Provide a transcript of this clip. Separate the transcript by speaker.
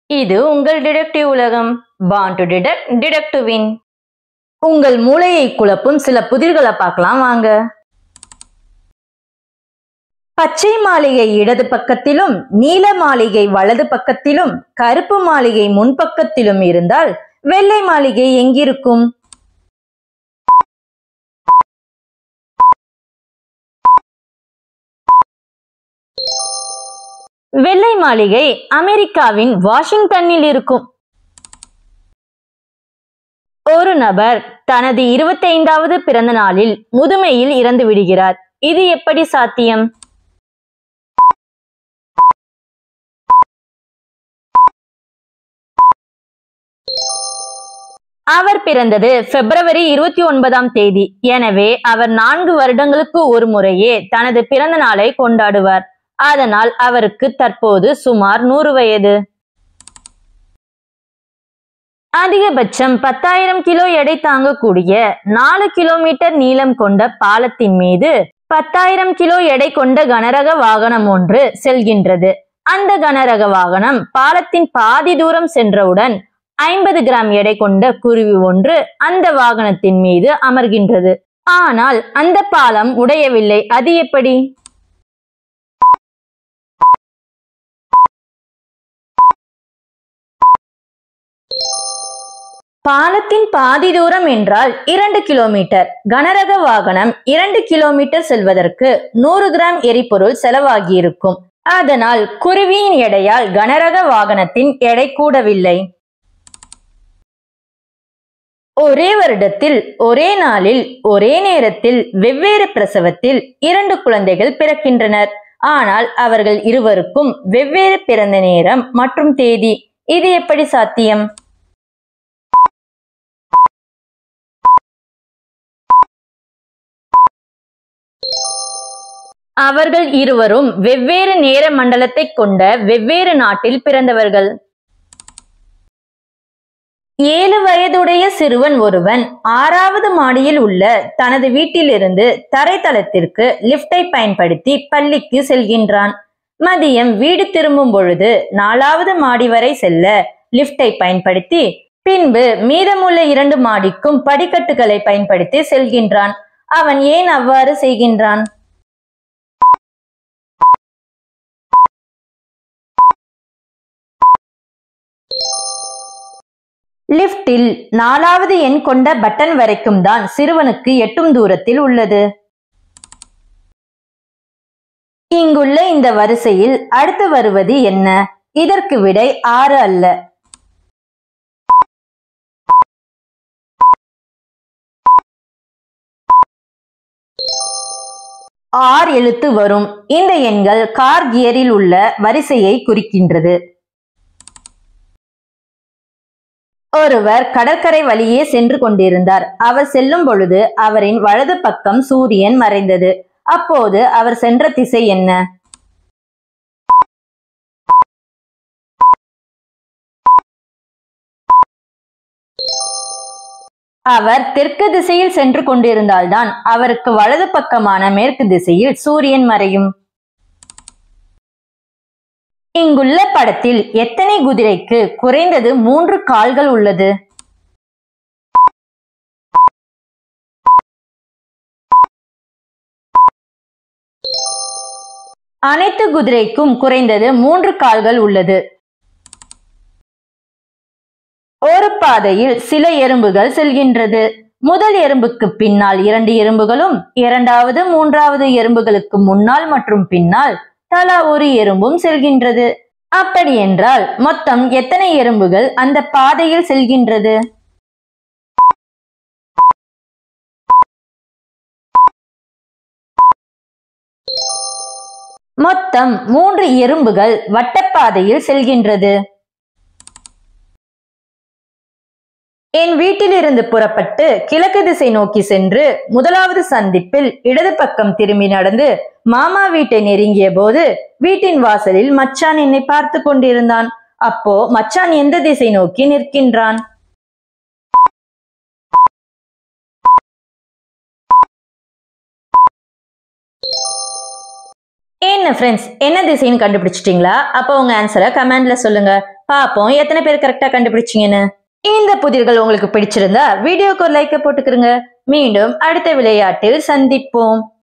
Speaker 1: இது உங்கள் டிடெக்டிவ் உலகம். Born to detect, detect to win. உங்கள் மூளையை குழப்பும் சில புதிர்களை பார்க்கலாம் வாங்க. பச்சை மாளிகை இடது பக்கத்திலும் நீல மாளிகை வலது பக்கத்திலும் கருப்பு மாளிகை முன்பக்கத்திலும் இருந்தால் வெள்ளை மாளிகை எங்கிருக்கும்? வெள்ளை மாளிகை அமெரிக்காவின் வாஷிங்டனில் இருக்கும். ஒரு நபர் தனது 25வது பிறந்த நாளில் முதுமையில் இறந்து விடுகிறார். இது எப்படி சாத்தியம்? அவர் பிறந்தது பிப்ரவரி 29ஆம் தேதி. எனவே அவர் 4 வருடங்களுக்கு ஒரு முறையே தனது பிறந்த நாளை கொண்டாடுவார். அதனால் அவருக்கு தற்போது சுமார் 100 வயது. அதிகபட்சம் 10,000 கிலோ எடை தாங்கக்கூடிய 4 கிலோமீட்டர் நீளம் கொண்ட பாலத்தின் மீது 10,000 கிலோ எடை கொண்ட கனரக வாகனம் ஒன்று செல்கின்றது. அந்த கனரக வாகனம் பாலத்தின் பாதி தூரம் சென்றவுடன் 50 கிராம் எடை கொண்ட குருவி ஒன்று அந்த வாகனத்தின் மீது அமர்கின்றது. ஆனால் அந்த பாலம் உடையவில்லை. அது எப்படி? பாலத்தின் பாதி தூரம் என்றால் 2 கிலோமீட்டர். கனரக வாகனம் 2 கிலோமீட்டர் செல்வதற்கு 100 கிராம் எரிபொருள் செலவாகியிருக்கும். அதனால் குருவியின் எடையால் கனரக வாகனத்தின் எடை கூடவில்லை. ஒரே வருடத்தில் ஒரே நாளில் ஒரே நேரத்தில் வெவ்வேறு பிரசவத்தில் 2 குழந்தைகள் பிறக்கின்றனர். ஆனால் அவர்கள் இருவருக்கும் வெவ்வேறு பிறந்த நேரம் மற்றும் தேதி. இது எப்படி சாத்தியம்? அவர்கள் இருவரும் வெவ்வேறு நேர மண்டலத்தை கொண்ட வெவ்வேறு நாட்டில் பிறந்தவர்கள். 7 வயதுடைய சிறுவன் ஒருவன் 6வது மாடியில் உள்ள தனது வீட்டிலிருந்து தரைத்தளத்திற்கு லிப்டை பயன்படுத்தி பள்ளிக்கு செல்கின்றான். மதியம் வீடு திரும்பும் பொழுது 4வது மாடி வரை செல்ல லிப்டை பயன்படுத்தி பின்பு மீதமுள்ள 2 மாடிக்கும் படிக்கட்டுகளை பயன்படுத்தி செல்கின்றான். அவன் ஏன் அவ்வாறு செய்கின்றான்? லிப்டில் 4வது எண் கொண்ட பட்டன் வரைக்கும் தான் சிறுவனுக்கு எட்டும் தூரத்தில் உள்ளது. இங்குள்ள இந்த வரிசையில் அடுத்து வருவது என்ன? இதற்கு விடை 6 அல்ல. 6 எழுத்து வரும். இந்த எண்கள் கார் கியரில் உள்ள வரிசையை குறிக்கின்றது. ஒருவர் கடற்கரை வழியே சென்று கொண்டிருந்தார். அவர் செல்லும் பொழுது அவரின் வலது பக்கம் சூரியன் மறைந்தது. அப்போது அவர் சென்ற திசை என்ன? அவர் தெற்கு திசையில் சென்று கொண்டிருந்தால்தான் அவருக்கு வலது பக்கமான மேற்கு திசையில் சூரியன் மறையும். இங்குள்ள படத்தில் எத்தனை குதிரைக்கு குறைந்தது 3 கால்கள் உள்ளது? அனைத்து குதிரைக்கும் குறைந்தது 3 கால்கள் உள்ளது. ஒரு பாதையில் சில எறும்புகள் செல்கின்றது. முதல் எறும்புக்கு பின்னால் 2 எறும்புகளும் 2வது 3வது எறும்புகளுக்கு முன்னால் மற்றும் பின்னால் தலா ஒரு எறும்பும் செல்கின்றது. அப்படி என்றால் மொத்தம் எத்தனை எறும்புகள் அந்த பாதையில் செல்கின்றது? மொத்தம் 3 எறும்புகள் வட்டப்பாதையில் செல்கின்றது. என் வீட்டிலிருந்து புறப்பட்டு கிழக்கு திசை நோக்கி சென்று முதலாவது சந்திப்பில் இடது பக்கம் திரும்பி நடந்து மாமா வீட்டை நெருங்கிய போது வீட்டின் வாசலில் மச்சான் என்னை பார்த்து கொண்டிருந்தான். அப்போ மச்சான் எந்த திசை நோக்கி நிற்கின்றான்? என்ன ஃப்ரெண்ட்ஸ், என்ன திசைன்னு கண்டுபிடிச்சிட்டீங்களா? அப்போ உங்க ஆன்சரை கமெண்ட்ல சொல்லுங்க. பாப்போம் எத்தனை பேர் கரெக்டா கண்டுபிடிச்சீங்கன்னு. இந்த புதிர்கள் உங்களுக்கு பிடிச்சிருந்தா வீடியோக்கு ஒரு லைக்க போட்டுக்கிறங்க. மீண்டும் அடுத்த விளையாட்டில் சந்திப்போம்.